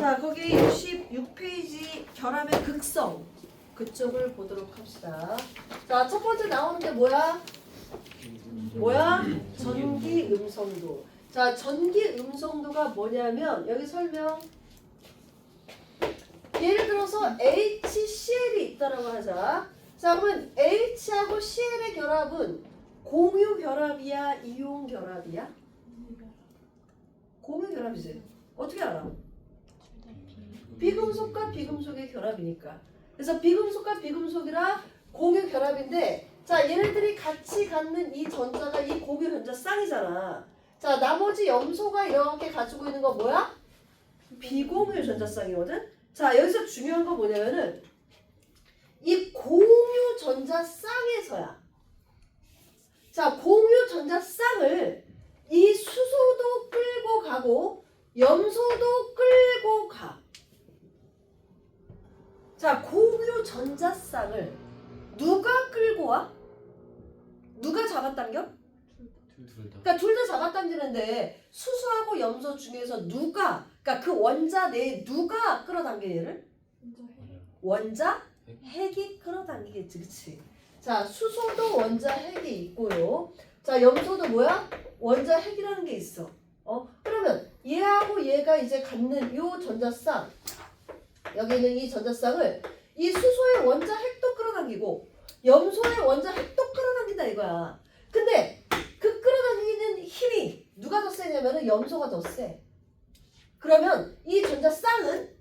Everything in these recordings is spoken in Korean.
자, 거기 66페이지 결합의 극성 그쪽을 보도록 합시다. 자, 첫 번째 나오는 게 뭐야? 전기 음성도. 자, 전기 음성도가 뭐냐면 여기 설명. 예를 들어서 HCl이 있다라고 하자. 자, 그러면 H하고 Cl의 결합은 공유 결합이야, 이온 결합이야? 공유 결합이지. 어떻게 알아? 비금속과 비금속의 결합이니까. 그래서 비금속과 비금속이라 공유 결합인데, 자, 얘네들이 같이 갖는 이 전자가 이 공유 전자 쌍이잖아. 자, 나머지 염소가 이렇게 가지고 있는 거 뭐야? 비공유 전자 쌍이거든. 자, 여기서 중요한 거 뭐냐면은 이 공유 전자 쌍에서야. 자, 공유 전자 쌍을 이 수소도 끌고 가고 염소도 끌고 가. 자, 공유 전자 쌍을 누가 끌고 와? 누가 잡아당겨? 그러니까 둘 다 잡아당기는데 수소하고 염소 중에서 누가, 그러니까 그 원자 내에 누가 끌어당겨 얘를? 원자 핵이 끌어당기겠지, 그치? 자, 수소도 원자 핵이 있고요. 자, 염소도 뭐야? 원자 핵이라는 게 있어. 그러면 얘하고 얘가 이제 갖는 요 전자쌍, 여기 있는 이 전자쌍을 이 수소의 원자 핵도 끌어당기고 염소의 원자 핵도 끌어당긴다 이거야. 근데 그 끌어당기는 힘이 누가 더 세냐면은 염소가 더 세. 그러면 이 전자쌍은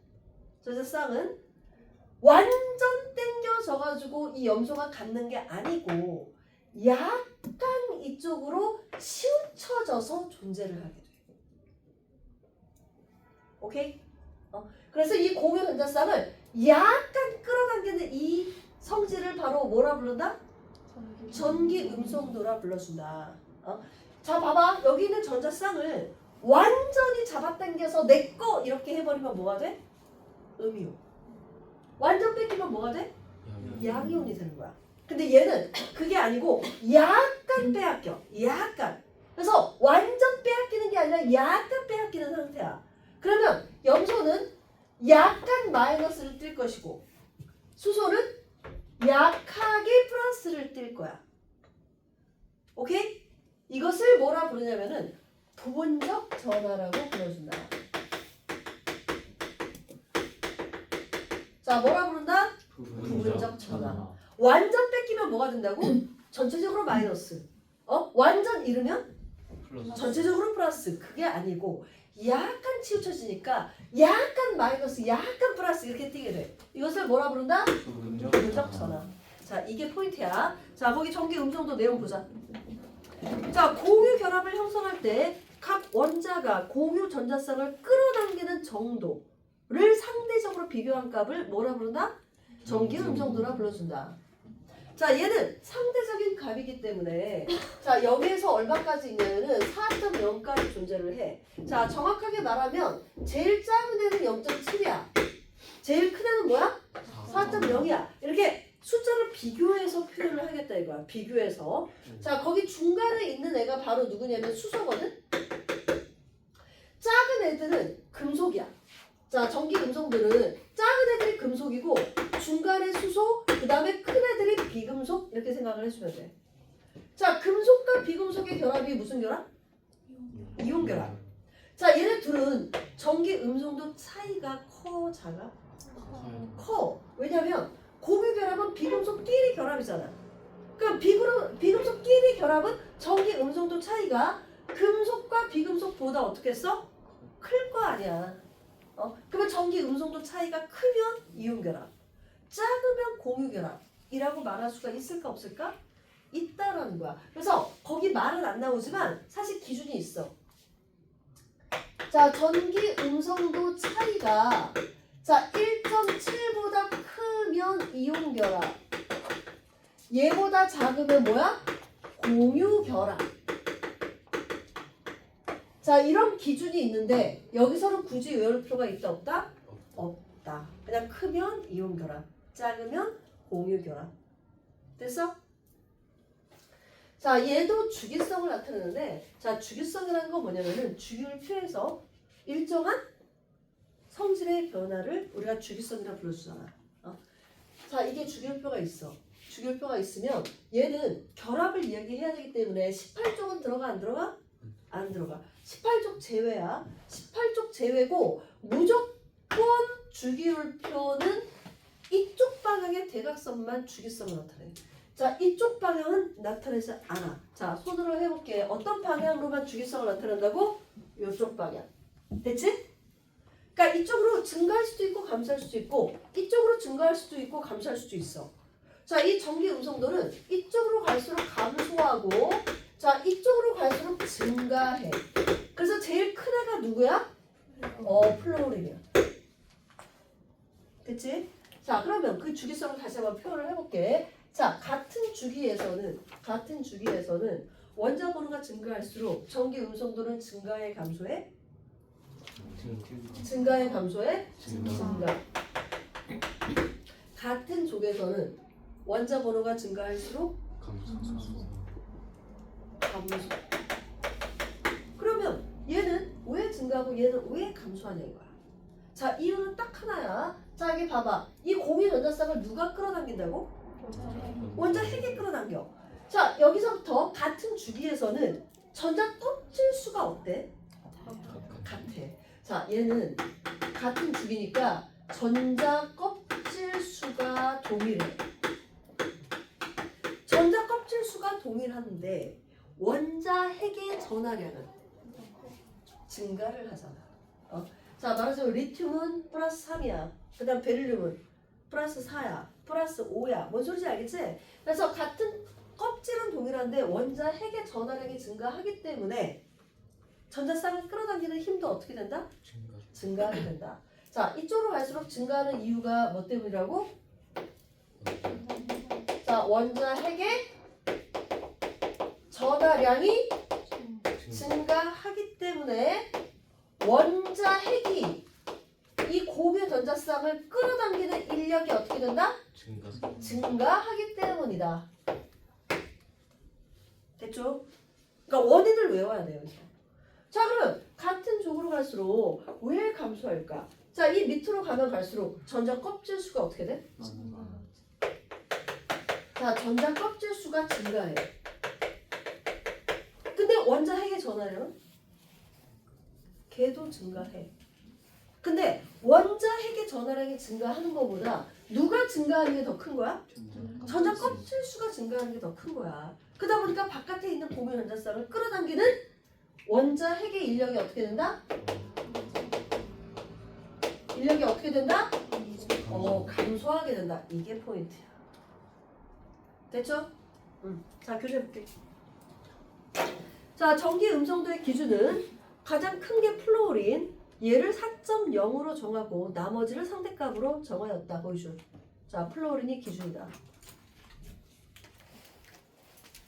완전 땡겨져가지고 이 염소가 갖는 게 아니고 약간 이쪽으로 치우쳐져서 존재를 하게 돼. 오케이? 그래서 이 공유 전자쌍을 약간 끌어당기는 이 성질을 바로 뭐라 부른다? 전기 음성도라 불러준다. 자, 봐봐. 여기 있는 전자쌍을 완전히 잡아당겨서 내 거 이렇게 해버리면 뭐가 돼? 음이온. 완전 뺏기면 뭐가 돼? 양이온이 되는 거야. 근데 얘는 그게 아니고 약간 빼앗겨. 약간. 그래서 완전 빼앗기는 게 아니라 약간 빼앗기는 상태야. 그러면 염소는 약간 마이너스를 띨 것이고 수소는 약하게 플러스를 띨 거야. 오케이? 이것을 뭐라 부르냐면은 부분적 전하라고 불러준다. 자, 뭐라 부른다? 부분적 전하. 완전 뺏기면 뭐가 된다고? 전체적으로 마이너스. 완전 잃으면? 전체적으로 플러스. 그게 아니고 약간 치우쳐지니까 약간 마이너스, 약간 플러스 이렇게 띄게 돼. 이것을 뭐라 부른다? 부분적 전하. 자, 이게 포인트야. 자, 거기 전기 음성도 내용 보자. 자, 공유 결합을 형성할 때 각 원자가 공유 전자쌍을 끌어당기는 정도를 상대적으로 비교한 값을 뭐라 부른다? 전기 음성도라 불러준다. 자, 얘는 상대적인 값이기 때문에 자, 여기에서 얼마까지 있냐면은 4.0까지 존재를 해. 자, 정확하게 말하면 제일 작은 애는 0.7이야. 제일 큰 애는 뭐야? 4.0이야. 이렇게 숫자를 비교해서 표현을 하겠다 이거야. 비교해서. 자, 거기 중간에 있는 애가 바로 누구냐면 수소거든? 작은 애들은 금속이야. 자, 전기 음성들은 작은 애들이 금속이고 중간에 수소, 그 다음에 큰 애들이 비금속 이렇게 생각을 해주면 돼. 자, 금속과 비금속의 결합이 무슨 결합? 이온 결합. 자, 얘네 둘은 전기 음성도 차이가 커, 작아? 커. 왜냐면 공유 결합은 비금속끼리 결합이잖아. 그럼 비금속끼리 결합은 전기 음성도 차이가 금속과 비금속보다 어떻게 써? 클 거 아니야. 그러면 전기 음성도 차이가 크면 이온 결합, 작으면 공유 결합이라고 말할 수가 있을까 없을까? 있다라는 거야. 그래서 거기 말은 안 나오지만 사실 기준이 있어. 자, 전기 음성도 차이가 자 1.7보다 크면 이온 결합, 얘보다 작으면 뭐야? 공유 결합. 자, 이런 기준이 있는데 여기서는 굳이 외울 필요가 있다 없다? 없다. 그냥 크면 이온 결합, 작으면 공유 결합. 됐어? 자, 얘도 주기성을 나타내는데 자, 주기성이라는 건 뭐냐면은 주기를 피해서 일정한 성질 성질의 변화를 우리가 주기성이라 불러주잖아. 자, 이게 주기율표가 있어. 주기율표가 있으면 얘는 결합을 이야기해야 되기 때문에 18족은 들어가 안 들어가? 안 들어가. 18족 제외야. 18족 제외고 무조건 주기율표는 이쪽 방향의 대각선만 주기성을 나타내. 자, 이쪽 방향은 나타내지 않아. 자, 손으로 해볼게. 어떤 방향으로만 주기성을 나타낸다고? 이쪽 방향. 됐지? 그러니까 이쪽으로 증가할 수도 있고 감소할 수도 있고 이쪽으로 증가할 수도 있고 감소할 수도 있어. 자, 이 전기 음성도는 이쪽으로 갈수록 감소하고 자, 이쪽으로 갈수록 증가해. 그래서 제일 큰 애가 누구야? 플로린이야. 됐지? 자, 그러면 그 주기성을 다시 한번 표현을 해볼게. 자, 같은 주기에서는 원자 번호가 증가할수록 전기 음성도는 증가해 감소해? 증가해 감소해? 증가. 같은 족에서는 원자 번호가 증가할수록 감소. 그러면 얘는 왜 증가하고 얘는 왜 감소하냐 이거야. 자, 이유는 딱 하나야. 자, 여기 봐봐. 이 공유 전자쌍을 누가 끌어당긴다고? 원자 핵이 끌어당겨. 자, 여기서부터 같은 주기에서는 전자 껍질 수가 어때? 같아. 자, 얘는 같은 주기니까 전자 껍질 수가 동일해. 전자 껍질 수가 동일한데 원자 핵의 전하량은 증가를 하잖아. 자, 말하자면 리튬은 플러스 3이야. 그 다음 베릴륨은 플러스 4야. 플러스 5야. 뭔 소리인지 알겠지? 그래서 같은 껍질은 동일한데 원자 핵의 전하량이 증가하기 때문에 전자쌍을 끌어당기는 힘도 어떻게 된다? 증가하게 된다. 자, 이쪽으로 갈수록 증가하는 이유가 뭐 때문이라고? 자, 원자 핵의 전하량이 증가하기 때문에 원자 핵이 이 고유 전자쌍을 끌어당기는 인력이 어떻게 된다? 증가하기 때문이다. 됐죠? 그러니까 원인을 외워야 돼요. 자, 그럼 같은 쪽으로 갈수록 왜 감소할까? 자, 이 밑으로 가면 갈수록 전자 껍질 수가 어떻게 돼? 자, 전자 껍질 수가 증가해. 근데 원자 핵의 전하량은? 걔도 증가해. 근데 원자 핵의 전하량이 증가하는 것보다 누가 증가하는 게 더 큰 거야? 전자 껍질 수가 증가하는 게 더 큰 거야. 그러다 보니까 바깥에 있는 고무 전자쌍을 끌어당기는 원자 핵의 인력이 어떻게 된다? 인력이 어떻게 된다? 감소하게 된다. 이게 포인트야. 됐죠? 자, 교재해볼게. 자, 전기 음성도의 기준은 가장 큰 게 플로린, 얘를 4.0으로 정하고 나머지를 상대값으로 정하였다. 보여줘. 자, 플로린이 기준이다.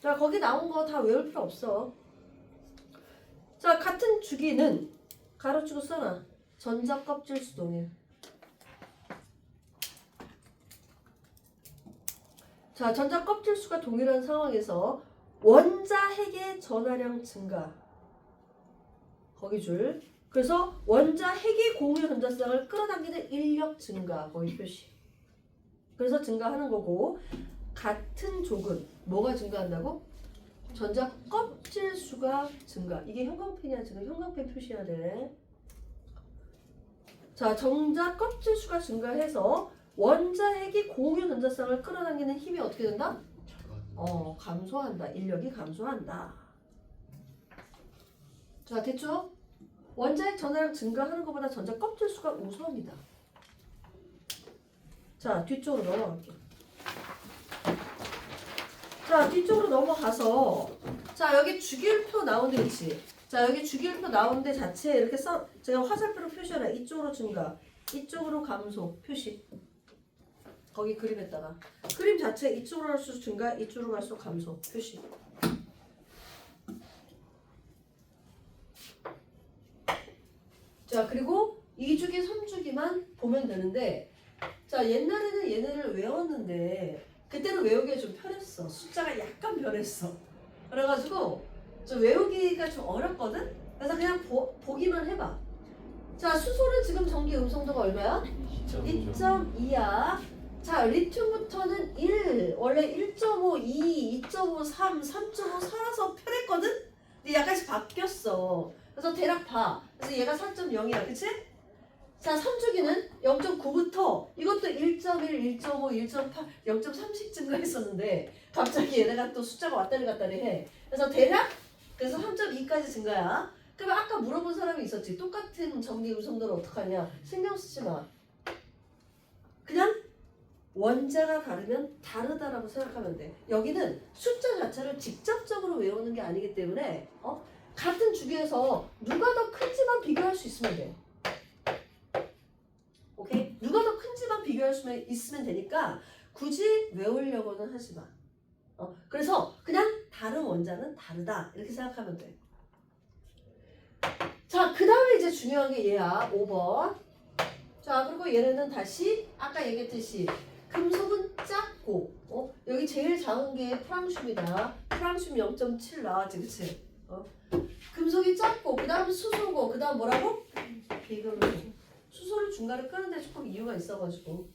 자, 거기 나온 거 다 외울 필요 없어. 자, 같은 주기는 가로치고 써놔. 전자 껍질 수 동일. 자, 전자 껍질 수가 동일한 상황에서 원자 핵의 전하량 증가. 거기 줄. 그래서 원자 핵이 공유 전자쌍을 끌어당기는 인력 증가. 거기 표시. 그래서 증가하는 거고 같은 족은 뭐가 증가한다고? 전자 껍질 수가 증가. 이게 형광펜이야. 지금 형광펜 표시해야 돼. 자, 전자 껍질 수가 증가해서 원자 핵이 공유 전자쌍을 끌어당기는 힘이 어떻게 된다? 감소한다. 인력이 감소한다. 자, 됐죠? 원자 핵 전하량 증가하는 것보다 전자 껍질 수가 우선이다. 자, 뒤쪽으로 넘어갈게요. 자, 뒤쪽으로 넘어가서 자, 여기 주기율표 나오는데 그치? 자, 여기 주기율표 나오는데 자체에 이렇게 제가 화살표로 표시하라. 이쪽으로 증가, 이쪽으로 감소 표시. 거기 그림에다가 그림 자체 이쪽으로 갈수록 증가, 이쪽으로 갈수록 감소 표시. 자, 그리고 2주기, 3주기만 보면 되는데 자, 옛날에는 얘네를 외웠는데 그때는 외우기가 좀 편했어. 숫자가 약간 변했어. 그래가지고 좀 외우기가 좀 어렵거든? 그래서 그냥 보기만 해봐. 자, 수소는 지금 전기 음성도가 얼마야? 2.2야. 자, 리튬부터는 1. 원래 1.5, 2, 2.5, 3, 3.5 살아서 편했거든? 근데 약간씩 바뀌었어. 그래서 대략 봐. 그래서 얘가 4.0이야. 그치? 자, 삼주기는 0.9부터 이것도 1.1, 1.5, 1.8, 0.3씩 증가했었는데 갑자기 얘네가 또 숫자가 왔다리 갔다리 해. 그래서 대략 그래서 3.2까지 증가야. 그러면 아까 물어본 사람이 있었지. 똑같은 전기 음성도를 어떡하냐. 신경 쓰지 마. 그냥 원자가 다르면 다르다라고 생각하면 돼. 여기는 숫자 자체를 직접적으로 외우는 게 아니기 때문에 같은 주기에서 누가 더 큰지만 비교할 수 있으면 돼. 오케이? 누가 더 큰지만 비교할 수 있으면 되니까 굳이 외우려고는 하지 마. 그래서 그냥 다른 원자는 다르다 이렇게 생각하면 돼. 자, 그 다음에 이제 중요한 게 얘야. 5번. 자, 그리고 얘네는 다시 아까 얘기했듯이 금속은 작고 여기 제일 작은 게 프랑슘이다. 프랑슘 0.7 나왔지, 그치? 금속이 작고 그 다음 수소고 그 다음 뭐라고? 비금속. 수소를 중간에 끄는데 조금 이유가 있어가지고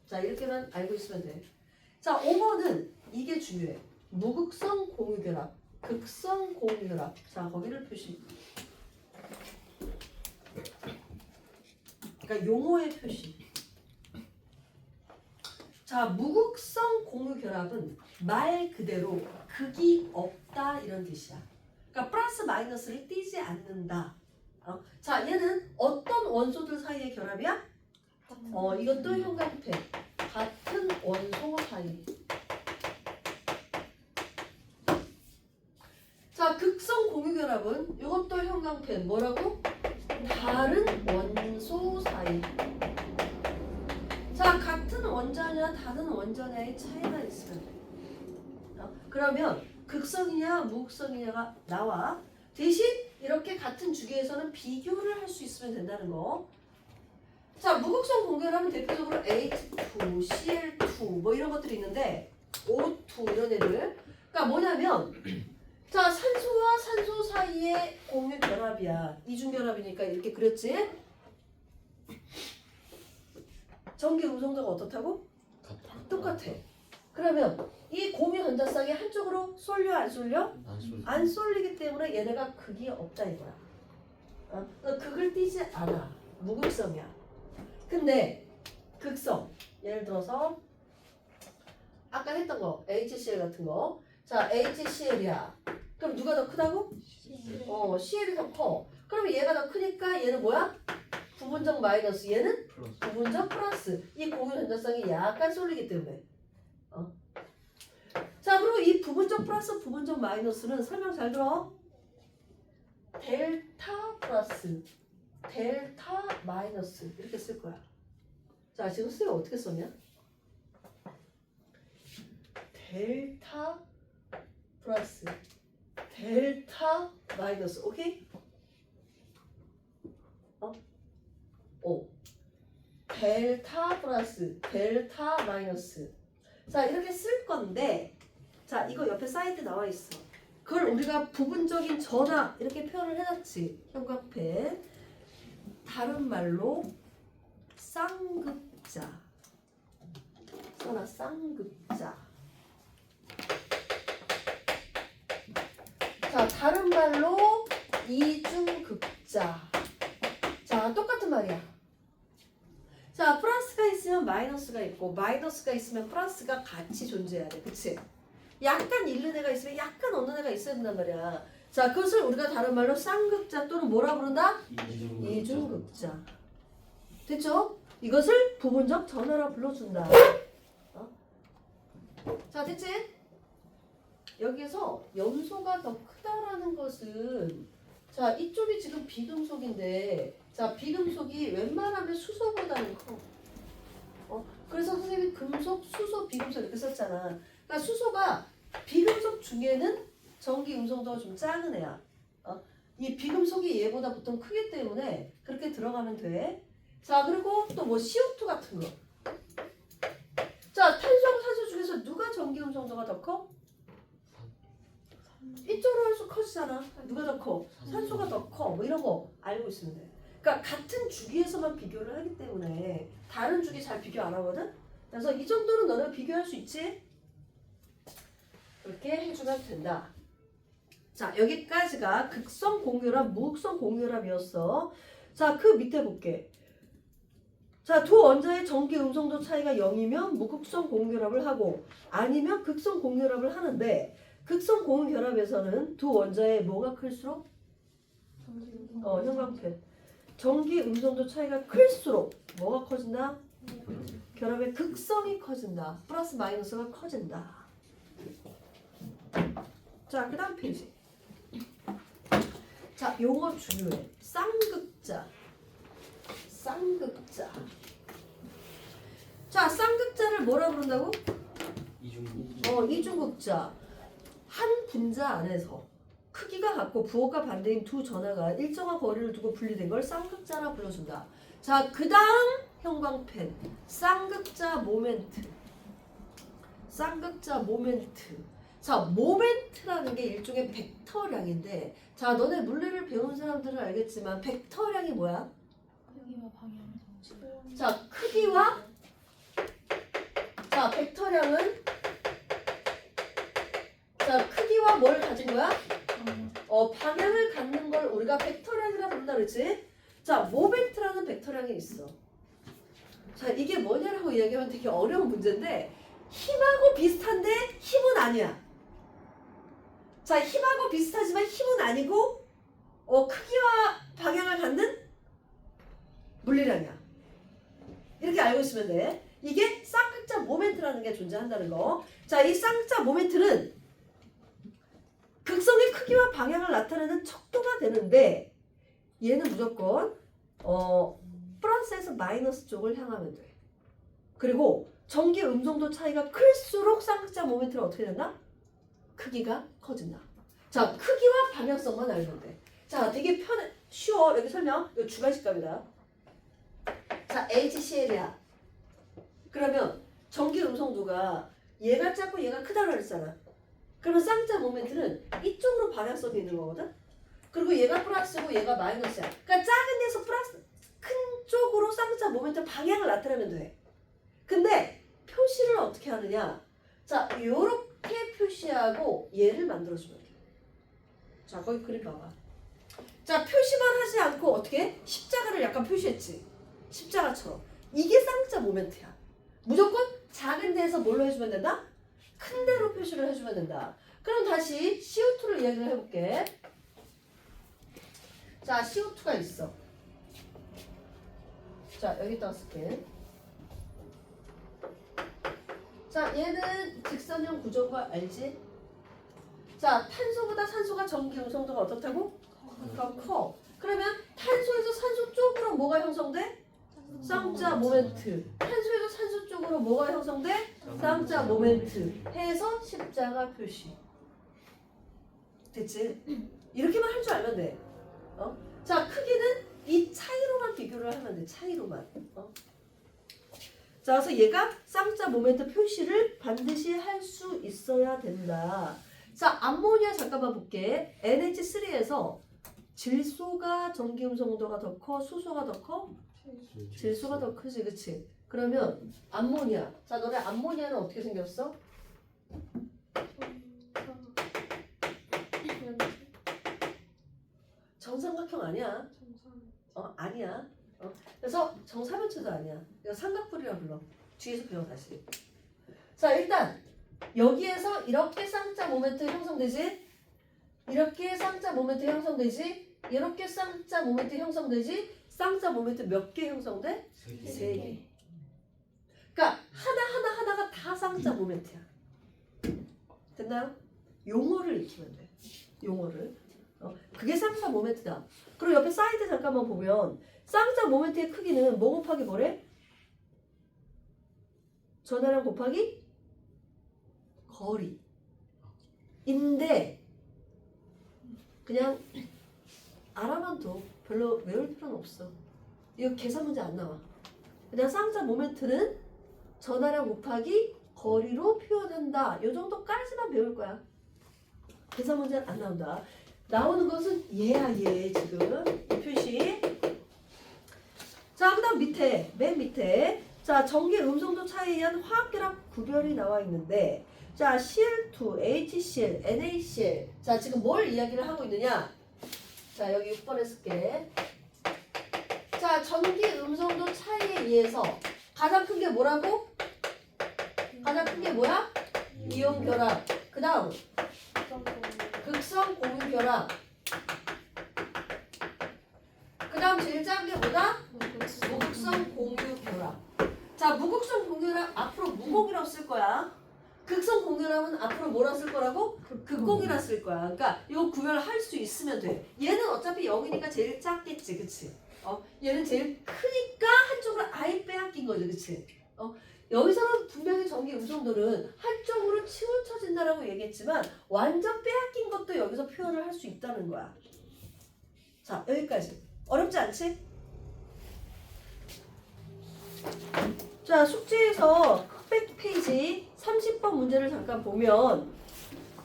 자, 이렇게만 알고 있으면 돼. 자, 5번은 이게 중요해. 무극성 공유결합, 극성 공유결합. 자, 거기를 표시. 그러니까 용어의 표시. 자, 무극성 공유결합은 말 그대로 극이 없다 이런 뜻이야. 그러니까 플러스 마이너스를 띄지 않는다. 자, 얘는 어떤 원소들 사이의 결합이야? 이것도 형광펜. 같은 원소 사이. 자, 극성 공유결합은 이것도 형광펜. 뭐라고? 다른 원소 사이. 자, 같은 원자냐 다른 원자냐의 차이가 있으면 돼. 그러면 극성이냐 무극성이냐가 나와. 대신 이렇게 같은 주기에서는 비교를 할 수 있으면 된다는 거. 자, 무극성 공유결합은 대표적으로 H2, Cl2 뭐 이런 것들이 있는데 O2 이런 애들. 그러니까 뭐냐면 자, 산소와 산소 사이의 공유결합이야. 이중결합이니까 이렇게 그렸지? 전기 음성도가 어떻다고? 똑같아. 그러면 이 공유 전자쌍이 한쪽으로 쏠려 안 쏠려? 안 쏠리기 때문에 얘네가 극이 없다 이거야. 극을 띄지 않아. 무극성이야. 근데 극성, 예를 들어서 아까 했던 거 HCl 같은 거. 자, HCl이야. 그럼 누가 더 크다고? CL이 더 커. 그럼 얘가 더 크니까 얘는 뭐야? 부분적 마이너스, 얘는 부분적 플러스. 이 공유 전자쌍이 약간 쏠리기 때문에. 자, 그리고 이 부분적 플러스, 부분적 마이너스는 설명 잘 들어. 델타 플러스, 델타 마이너스 이렇게 쓸 거야. 자, 지금 선생님 어떻게 썼냐? 델타 플러스, 델타 마이너스. 오케이? 델타 플러스, 델타 마이너스. 자, 이렇게 쓸 건데, 자, 이거 옆에 사이드 나와 있어. 그걸 우리가 부분적인 전화 이렇게 표현을 해놨지. 형광펜. 다른 말로 쌍극자. 써놔, 쌍극자. 자, 다른 말로 이중극자. 자, 똑같은 말이야. 자, 플러스가 있으면 마이너스가 있고 마이너스가 있으면 플러스가 같이 존재해야 돼. 그치? 약간 잃는 애가 있으면 약간 얻는 애가 있어야 된단 말이야. 자, 그것을 우리가 다른 말로 쌍극자 또는 뭐라 부른다? 이중극자. 됐죠? 이것을 부분적 전화라 불러준다. 자, 됐지? 여기에서 염소가 더 크다라는 것은 자, 이쪽이 지금 비금속인데 자, 비금속이 웬만하면 수소보다는 커. 그래서 선생님이 금속, 수소, 비금속 이렇게 썼잖아. 그러니까 수소가 비금속 중에는 전기 음성도가 좀 작은 애야. 이 비금속이 얘보다 보통 크기 때문에 그렇게 들어가면 돼. 자, 그리고 또 뭐 CO2 같은 거. 자, 탄소하고 산소 중에서 누가 전기 음성도가 더 커? 이쪽으로 할수록 커지잖아. 누가 더 커? 산소가 더 커. 뭐 이런 거 알고 있으면 돼. 그러니까 같은 주기에서만 비교를 하기 때문에 다른 주기 잘 비교 안 하거든. 그래서 이 정도는 너는 비교할 수 있지. 그렇게 해주면 된다. 자, 여기까지가 극성 공유랍, 무극성 공유랍이었어. 자, 그 밑에 볼게. 자, 두 원자의 전기 음성도 차이가 0이면 무극성 공유랍을 하고 아니면 극성 공유랍을 하는데 극성 공유결합에서는 두 원자의 뭐가 클수록? 형광펜. 전기 음성도 차이가 클수록 뭐가 커진다? 결합의 극성이 커진다. 플러스 마이너스가 커진다. 자, 그 다음 페이지. 자, 요거 중요해. 쌍극자. 쌍극자. 자, 쌍극자를 뭐라 부른다고? 이중극. 이중극자. 한 분자 안에서 크기가 같고 부호가 반대인 두 전하가 일정한 거리를 두고 분리된 걸 쌍극자라 불러준다. 자, 그 다음 형광펜. 쌍극자 모멘트. 쌍극자 모멘트. 자, 모멘트라는 게 일종의 벡터량인데, 자, 너네 물리를 배운 사람들은 알겠지만 벡터량이 뭐야? 크기와 방향을 정지. 자, 크기와 자, 벡터량은 자, 크기와 뭘 가진 거야? 방향을 갖는 걸 우리가 벡터량이라 부른다 그랬지? 자, 모멘트라는 벡터량이 있어. 자, 이게 뭐냐라고 이야기하면 되게 어려운 문제인데 힘하고 비슷한데 힘은 아니야. 자, 힘하고 비슷하지만 힘은 아니고 크기와 방향을 갖는 물리량이야. 이렇게 알고 있으면 돼. 이게 쌍극자 모멘트라는 게 존재한다는 거. 자, 이 쌍극자 모멘트는 극성의 크기와 방향을 나타내는 척도가 되는데 얘는 무조건 플러스에서 마이너스 쪽을 향하면 돼. 그리고 전기 음성도 차이가 클수록 쌍극자 모멘트는 어떻게 된다? 크기가 커진다. 자, 크기와 방향성만 알면 돼. 자, 되게 쉬워. 여기 설명. 이거 주관식값이다. 자, HCl이야. 그러면 전기 음성도가 얘가 작고 얘가 크다고 그랬잖아. 그러면 쌍극자 모멘트는 이쪽으로 방향성이 있는 거거든. 그리고 얘가 플러스고 얘가 마이너스야. 그러니까 작은 데서 플러스, 큰 쪽으로 쌍극자 모멘트 방향을 나타내면 돼. 근데 표시를 어떻게 하느냐? 자, 요렇게 표시하고 얘를 만들어주면 돼. 자, 거기 그림 봐봐. 자, 표시만 하지 않고 어떻게? 십자가를 약간 표시했지. 십자가처럼. 이게 쌍극자 모멘트야. 무조건 작은 데에서 뭘로 해주면 된다? 큰 데로 표시를 해주면 된다. 그럼 다시 CO2를 이야기를 해볼게. 자, CO2가 있어. 자, 여기다가 쓸게. 자, 얘는 직선형 구조인 거 알지? 자, 탄소보다 산소가 전기 음성도가 어떻다고? 더 커. 그러면 탄소에서 산소 쪽으로 뭐가 형성돼? 쌍극자 모멘트. 탄소에서 산소 쪽으로 뭐가 형성돼? 쌍극자 모멘트. 해서 십자가 표시. 됐지? 이렇게만 할 줄 알면 돼. 자, 크기는 이 차이로만 비교를 하면 돼. 차이로만. 자, 그래서 얘가 쌍극자 모멘트 표시를 반드시 할 수 있어야 된다. 자, 암모니아 잠깐만 볼게. NH3에서 질소가 전기 음성도가 더 커? 수소가 더 커? 질소가 더 크지, 그치? 그러면 암모니아. 자, 너네 암모니아는 어떻게 생겼어? 정삼각형 아니야. 아니야. 그래서 정사면체도 아니야. 이거 삼각뿔이라 불러. 뒤에서 배워 다시. 자, 일단 여기에서 이렇게 쌍극자 모멘트 형성되지? 이렇게 쌍극자 모멘트 형성되지? 이렇게 쌍극자 모멘트 형성되지? 쌍극자 모멘트 몇 개 형성돼? 3개. 그러니까 하나가 다 쌍극자 모멘트야. 됐나요? 용어를 익히면 돼. 용어를. 그게 쌍극자 모멘트다. 그리고 옆에 사이드 잠깐만 보면 쌍극자 모멘트의 크기는 뭐 곱하기 뭐래? 전하량 곱하기 거리인데 그냥 알아만 둬. 별로 외울 필요는 없어. 이거 계산 문제 안 나와. 그냥 쌍극자 모멘트는 전하량 곱하기 거리로 표현한다. 이 정도까지만 배울 거야. 계산 문제는 안 나온다. 나오는 것은 얘야 얘 지금 이 표시. 자, 그 다음 밑에, 맨 밑에. 자, 전기 음성도 차이에 의한 화학결합 구별이 나와 있는데, 자, Cl2, HCl, NaCl. 자, 지금 뭘 이야기를 하고 있느냐? 자, 여기 6번에 쓸게. 자, 전기 음성도 차이에 의해서 가장 큰 게 뭐라고? 가장 큰 게 뭐야? 이온 결합. 그 다음, 극성 고분 결합. 그 다음 제일 작은 게 뭐다? 무극성 공유 결합. 자, 무극성 공유결합 앞으로 무공이라고 쓸 거야. 극성 공유결합은 앞으로 뭐라 쓸 거라고? 극공이라 쓸 거야. 그러니까 이거 구별할 수 있으면 돼. 얘는 어차피 0이니까 제일 작겠지, 그치? 얘는 제일 크니까 한쪽으로 아예 빼앗긴 거지, 그치? 여기서는 분명히 전기 음성도는 한쪽으로 치우쳐진다라고 얘기했지만 완전 빼앗긴 것도 여기서 표현을 할 수 있다는 거야. 자, 여기까지. 어렵지 않지? 자, 숙제에서 흑백 페이지 30번 문제를 잠깐 보면,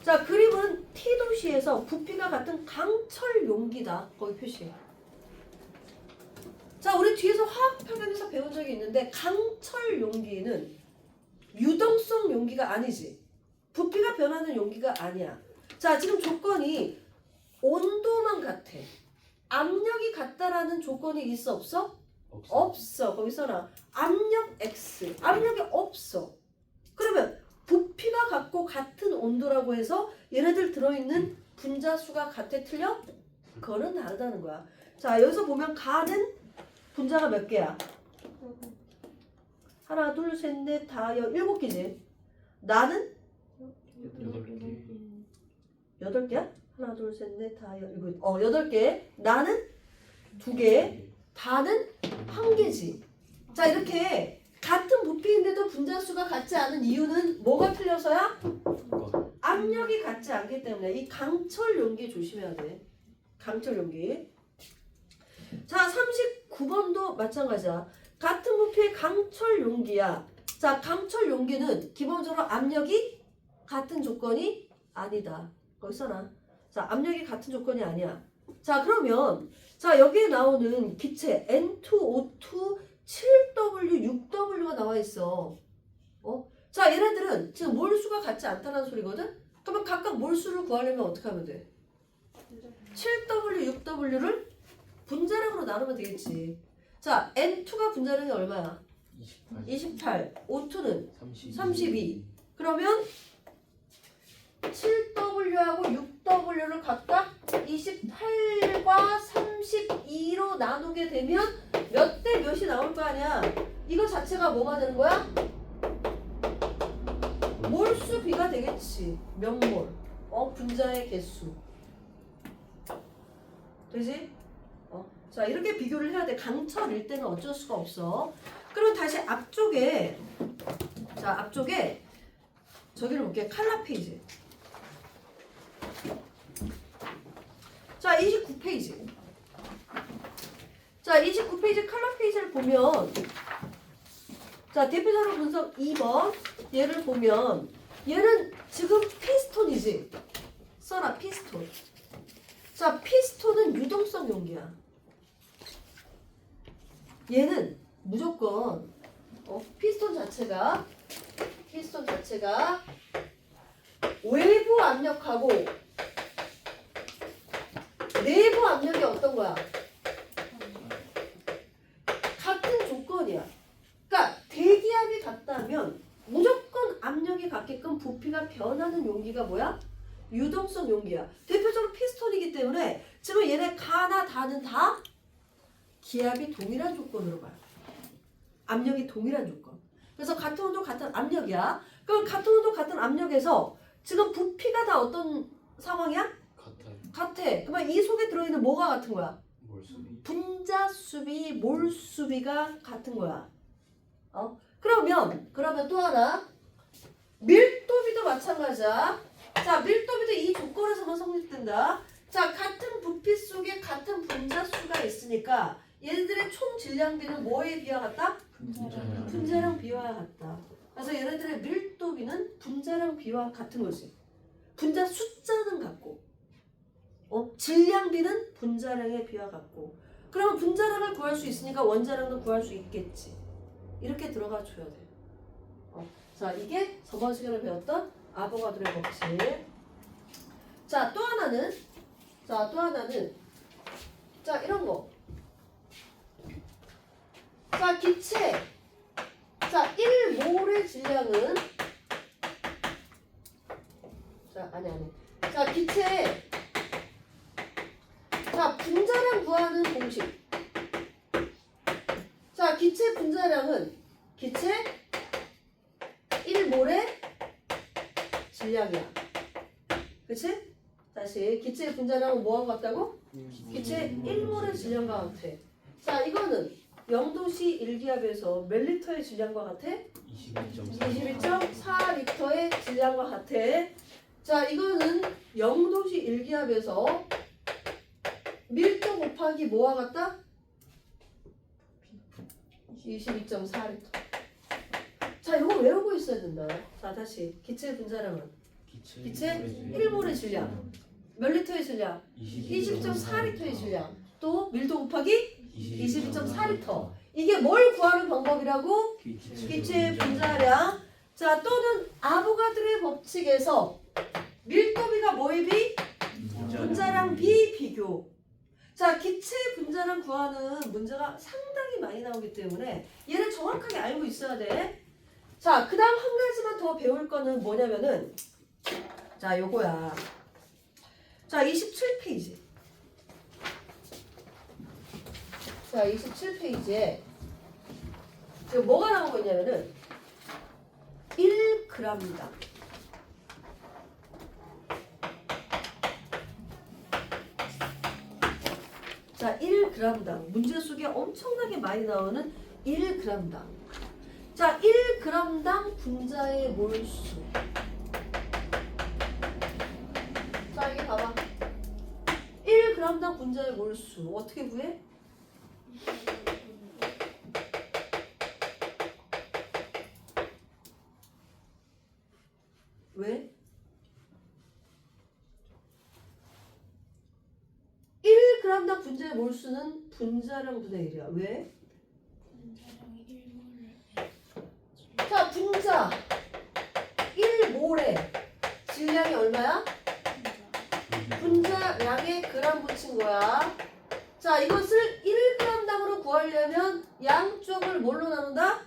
자, 그림은 T도시에서 부피가 같은 강철 용기다. 거기 표시해. 자, 우리 뒤에서 화학 표현에서 배운 적이 있는데 강철 용기는 유동성 용기가 아니지. 부피가 변하는 용기가 아니야. 자, 지금 조건이 온도만 같아. 압력이 같다라는 조건이 있어, 없어? 없어. 거기 써놔. 압력 X. 압력이 없어. 그러면 부피가 같고 같은 온도라고 해서 얘네들 들어있는 분자수가 같아, 틀려? 그거는 다르다는 거야. 자, 여기서 보면 가는 분자가 몇 개야? 하나, 둘, 셋, 넷, 다, 7개지. 나는? 8개야? 하나, 둘, 셋, 넷, 다, 8개. 나는? 2개. 다는? 1개지. 자, 이렇게 같은 부피인데도 분자수가 같지 않은 이유는 뭐가 틀려서야? 압력이 같지 않기 때문에. 이 강철 용기 조심해야 돼. 강철 용기. 자, 39번도 마찬가지야. 같은 부피의 강철 용기야. 자, 강철 용기는 기본적으로 압력이 같은 조건이 아니다. 거기 써놔. 자, 압력이 같은 조건이 아니야. 자, 그러면 자, 여기에 나오는 기체 N2O2 7W, 6W가 나와 있어. 자, 얘네들은 지금 몰수가 같지 않다는 소리거든? 그러면 각각 몰수를 구하려면 어떻게 하면 돼? 7W, 6W를 분자량으로 나누면 되겠지. 자, N2가 분자량이 얼마야? 28. O2는 32. 그러면 7W하고 6W를 각각 28과 32로 나누게 되면 몇 대 몇이 나올 거 아니야? 이거 자체가 뭐가 되는 거야? 몰수비가 되겠지. 몇 몰? 분자의 개수. 되지? 자, 이렇게 비교를 해야 돼. 강철일 때는 어쩔 수가 없어. 그럼 다시 앞쪽에, 자, 앞쪽에 저기를 볼게요. 칼라 페이지. 자, 29페이지. 자, 29페이지 칼라 페이지를 보면, 자, 대표자료 분석 2번 얘를 보면, 얘는 지금 피스톤이지. 써라, 피스톤. 자, 피스톤은 유동성 용기야. 얘는 무조건 피스톤 자체가 외부 압력하고 내부 압력이 어떤 거야? 같은 조건이야. 그러니까 대기압이 같다면 무조건 압력이 같게끔 부피가 변하는 용기가 뭐야? 유동성 용기야. 대표적으로 피스톤이기 때문에 지금 얘네 가나 다는 다 기압이 동일한 조건으로 가요. 압력이 동일한 조건. 그래서 같은 온도 같은 압력이야. 그럼 같은 온도 같은 압력에서 지금 부피가 다 어떤 상황이야? 같아. 그러면 이 속에 들어있는 뭐가 같은 거야? 분자수비, 몰수비가 같은 거야. 그러면 또 하나. 밀도비도 마찬가지야. 자, 밀도비도 이 조건에서만 성립된다. 자, 같은 부피 속에 같은 분자수가 있으니까 얘네들의 총 질량비는 뭐에 비와 같다? 분자량 비와 같다. 그래서 얘네들의 밀도비는 분자량 비와 같은 거지. 분자 숫자는 같고, 질량비는 분자량의 비와 같고, 그러면 분자량을 구할 수 있으니까 원자량도 구할 수 있겠지. 이렇게 들어가 줘야 돼. 자, 이게 저번 시간에 배웠던 아보가드로의 법칙. 자, 또 하나는 자, 이런 거. 자, 기체. 자, 1몰의 질량은 자, 아니. 자, 기체. 자, 분자량 구하는 공식. 자, 기체 분자량은 기체 1몰의 질량이야. 그치? 다시 기체 분자량은 뭐하고 같다고? 기체 1몰의 질량과 같아. 자, 이거는 0도씨 1기압에서 몇 리터의 질량과 같아? 22.4리터의 질량과 같아. 자, 이거는 0도씨 1기압에서 밀도 곱하기 뭐와 같다? 22.4리터. 자, 이거 외우고 있어야 된다. 자, 다시 기체 분자량은 기체 1몰의 질량 몇 리터의 질량? 20.4리터의 질량. 또 밀도 곱하기 22.4리터. 이게 뭘 구하는 방법이라고? 기체 분자량. 자, 또는 아보가드로의 법칙에서 밀도비가 뭐에 비? 분자량 비 비교. 자, 기체 분자량 구하는 문제가 상당히 많이 나오기 때문에 얘를 정확하게 알고 있어야 돼. 자, 그 다음 한 가지만 더 배울 거는 뭐냐면은 자, 요거야. 자, 27페이지. 자, 27페이지에 지금 뭐가 나오고 있냐면은 1g당. 자, 1g당. 문제 속에 엄청나게 많이 나오는 1g당. 자, 1g당 분자의 몰수. 자, 이게 봐봐. 1g당 분자의 몰수. 어떻게 구해? 왜? 1g당 분자의 몰수는 분자량 분의 1이야. 왜? 분자량이 자, 분자 1몰에 질량이 얼마야? 분자량에 그람 붙인 거야. 자, 이것을 1g당으로 구하려면 양쪽을 뭘로 나눈다?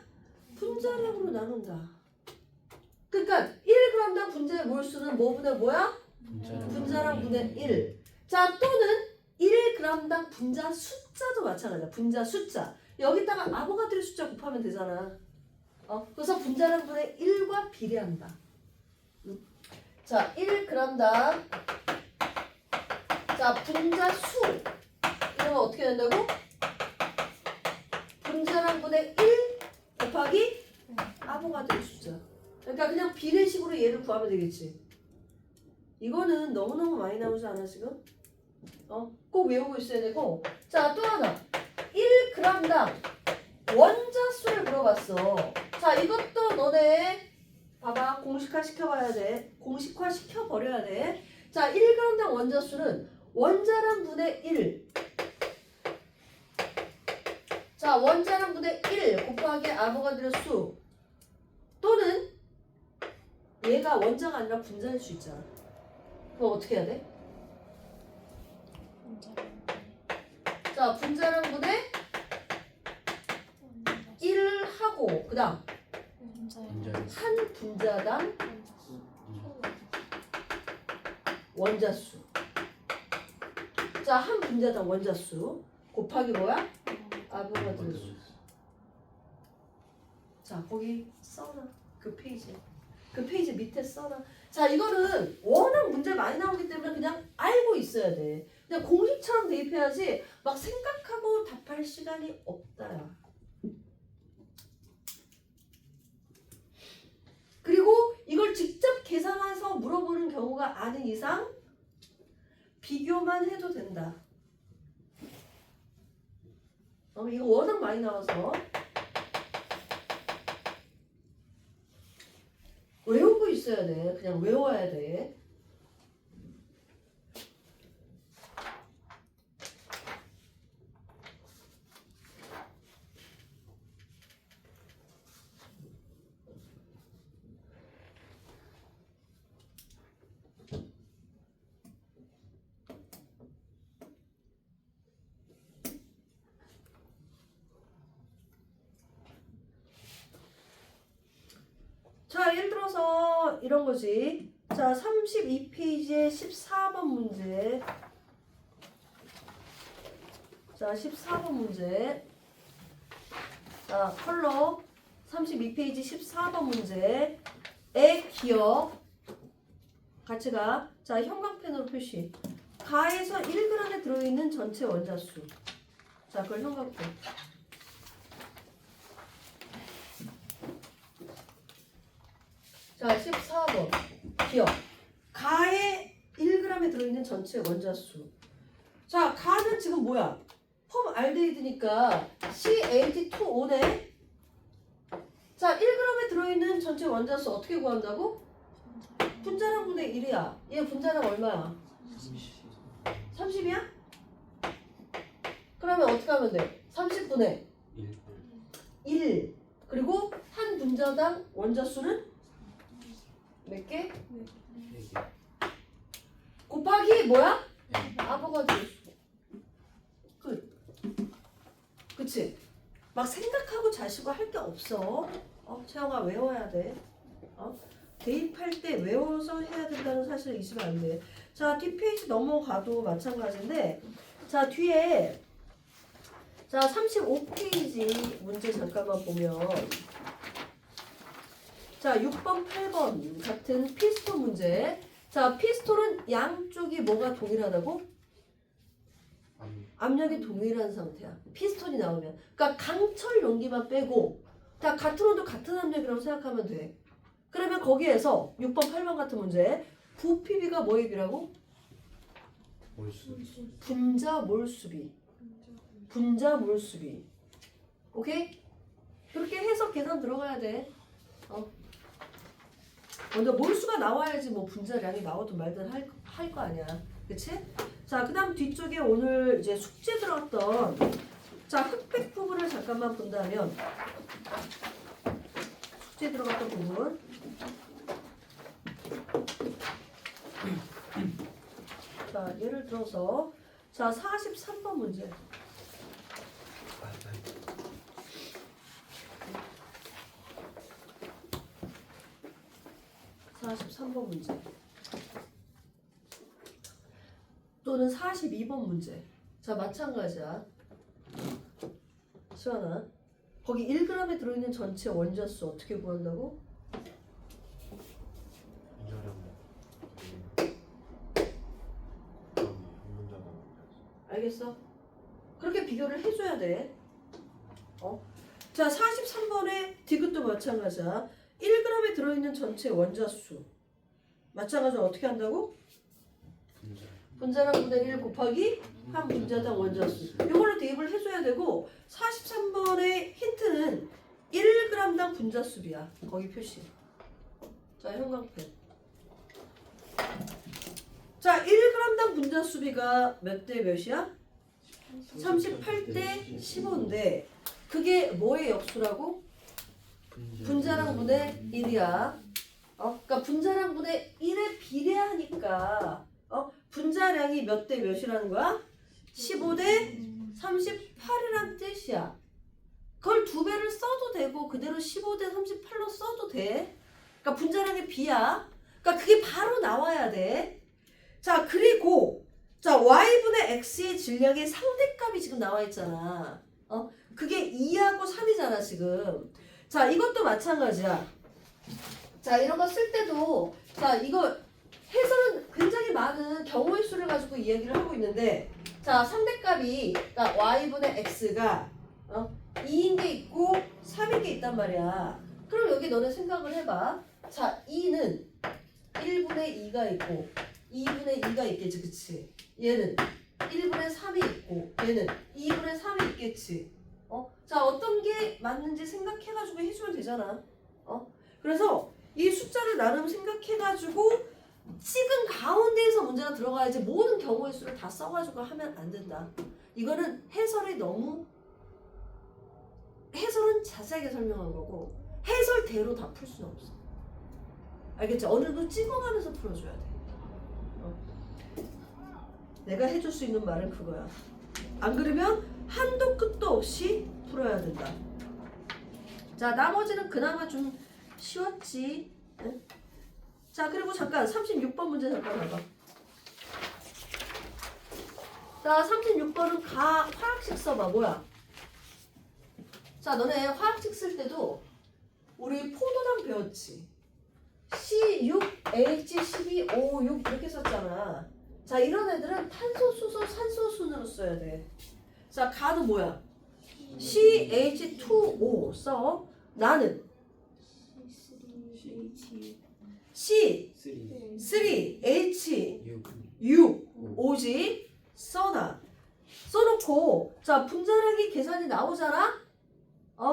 분자량으로 나눈다. 그러니까 1g당 분자의 몰수는 뭐분의 뭐야? 분자량 분의 1. 자, 또는 1g당 분자 숫자도 마찬가지야. 분자 숫자. 여기다가 아보가드로 숫자 곱하면 되잖아. 그래서 분자량 분의 1과 비례한다. 자, 1g당. 자, 분자 수. 이러면 어떻게 된다고? 분자량 분의 1 곱하기 아보가드로 숫자. 그러니까 그냥 비례식으로 얘를 구하면 되겠지. 이거는 너무너무 많이 나오지 않아 지금? 꼭 외우고 있어야 되고. 자, 또 하나 1g당 원자수를 물어봤어. 자, 이것도 너네 봐봐. 공식화 시켜봐야 돼. 공식화 시켜버려야 돼. 자, 1g당 원자수는 원자량 분의 1. 자, 원자량 분의 1 곱하기 아보가드로 수. 또는 얘가 원자가 아니라 분자일 수 있잖아. 그럼 어떻게 해야 돼? 자, 분자량 분의 1을 하고 그 다음 한 분자당 원자수. 자, 한 분자당 원자수 곱하기 뭐야? 아보가드로 수. 자, 거기 써놔. 그 페이지 밑에 써놔. 자, 이거는 워낙 문제 많이 나오기 때문에 그냥 알고 있어야 돼. 그냥 공식처럼 대입해야지 막 생각하고 답할 시간이 없다야. 그리고 이걸 직접 계산해서 물어보는 경우가 아닌 이상 비교만 해도 된다. 이거 워낙 많이 나와서 외우고 있어야 돼. 그냥 외워야 돼. 이런 거지. 자, 32페이지에 14번 문제. 자, 14번 문제. 자, 컬러 32페이지 14번 문제. 의 기억. 같이 가. 자, 형광펜으로 표시. 가에서 1g에 들어있는 전체 원자수. 자, 그걸 형광펜. 자, 14번. 기억. 가에 1g에 들어있는 전체 원자수. 자, 가는 지금 뭐야? 폼 알데히드니까 CH2O네. 자, 1g에 들어있는 전체 원자수 어떻게 구한다고? 분자량 분의 1이야. 얘 분자량 얼마야? 30이야? 그러면 어떻게 하면 돼? 30분의 1. 그리고 한 분자당 원자수는 몇 개? 곱하기 뭐야? 아보가드로 수. 끝. 그치? 막 생각하고 자시고 할 게 없어. 채영아 외워야 돼. 대입할 때 외워서 해야 된다는 사실을 잊으면 안 돼. 자, 뒷페이지 넘어가도 마찬가지인데, 자, 뒤에, 자, 35페이지 문제 잠깐만 보면, 자, 6번, 8번 같은 피스톨 문제. 자, 피스톨은 양쪽이 뭐가 동일하다고? 압력이 동일한 상태야. 피스톨이 나오면. 그러니까 강철 용기만 빼고, 다 같은 온도 같은 압력이라고 생각하면 돼. 그러면 거기에서 6번, 8번 같은 문제 부피비가 뭐의 비라고? 분자 몰수비. 분자 몰수비. 오케이? 그렇게 해서 계산 들어가야 돼. 먼저 몰수가 나와야지 뭐 분자량이 나오든 말든 할 거 아니야. 그치? 자, 그 다음 뒤쪽에 오늘 이제 숙제 들어갔던 자, 흑백 부분을 잠깐만 본다면 숙제 들어갔던 부분 자, 예를 들어서 자, 43번 문제. 문제 또는 42번 문제. 자, 마찬가지야. 시원아, 거기 1g에 들어있는 전체 원자수 어떻게 구한다고? 알겠어? 그렇게 비교를 해줘야 돼. 자, 43번에 디귿도 마찬가지야. 1g에 들어있는 전체 원자수 마찬가지로 어떻게 한다고? 분자량 분의 1 곱하기 한 분자당 원자수. 이걸로 대입을 해줘야 되고 43번의 힌트는 1g당 분자수비야. 거기 표시. 자, 형광펜. 자, 1g당 분자수비가 몇 대 몇이야? 38대 15인데 그게 뭐의 역수라고? 분자량 분의 1이야. 그러니까 분자량 분의 1에 비례하니까 분자량이 몇 대 몇이라는 거야? 15대 38이란 뜻이야. 그걸 2배를 써도 되고 그대로 15대 38로 써도 돼. 그러니까 분자량의 비야. 그러니까 그게 바로 나와야 돼. 자, 그리고 자, y분의 x의 질량의 상대값이 지금 나와 있잖아. 그게 2하고 3이잖아, 지금. 자, 이것도 마찬가지야. 자, 이런 거 쓸 때도 자, 이거 해설은 굉장히 많은 경우의 수를 가지고 이야기를 하고 있는데 자, 상대값이 그러니까 y분의 x가 2인 게 있고 3인 게 있단 말이야. 그럼 여기 너네 생각을 해봐. 자, 2는 1분의 2가 있고 2분의 2가 있겠지, 그치? 얘는 1분의 3이 있고 얘는 2분의 3이 있겠지. 자, 어떤 게 맞는지 생각해가지고 해주면 되잖아. 그래서 이 숫자를 나름 생각해가지고 찍은 가운데에서 문제가 들어가야지 모든 경우의 수를 다 써가지고 하면 안 된다. 이거는 해설은 자세하게 설명한 거고 해설대로 다 풀 수는 없어. 알겠지? 어느 정도 찍어가면서 풀어줘야 돼. 내가 해줄 수 있는 말은 그거야. 안 그러면 한도 끝도 없이 풀어야 된다. 자, 나머지는 그나마 좀 쉬웠지. 응? 자, 그리고 잠깐 36번 문제 잠깐 봐봐. 자, 36번은 화학식 써봐. 뭐야? 자, 너네 화학식 쓸 때도 우리 포도당 배웠지? C6H12O6 이렇게 썼잖아. 자, 이런 애들은 탄소, 수소, 산소 순으로 써야 돼. 자, 가는 뭐야? CH2O 써. 나는 C3H6O지 써놔. 써놓고 자, 분자량이 계산이 나오잖아.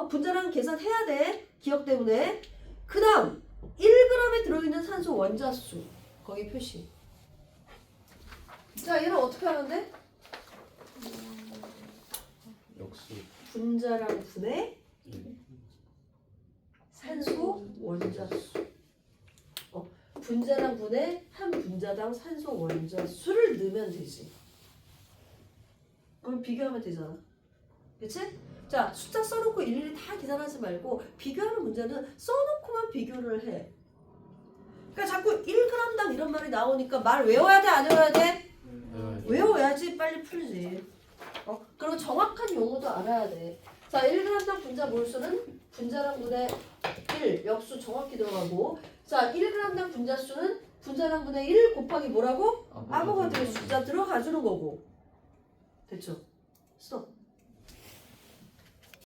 분자량 계산해야 돼. 기억 때문에. 그 다음 1g에 들어있는 산소 원자수 거기 표시. 자, 얘는 어떻게 하면 돼? 역수 분자량 분의 산소 원자수. 분자량 분의 한 분자당 산소 원자수를 넣으면 되지. 그럼 비교하면 되잖아. 그치? 자, 숫자 써놓고 일일이 다 계산하지 말고 비교하는 문제는 써놓고만 비교를 해. 그러니까 자꾸 1g당 이런 말이 나오니까 말 외워야 돼, 안 외워야 돼? 외워야지 빨리 풀지. 그리고 정확한 용어도 알아야 돼. 자, 1g당 분자 몰수는 분자량 분의 1 역수 정확히 들어가고, 자, 1g당 분자수는 분자량 분의 1 곱하기 뭐라고? 아보가드로 숫자 들어가 주는 거고. 됐죠? 스톱.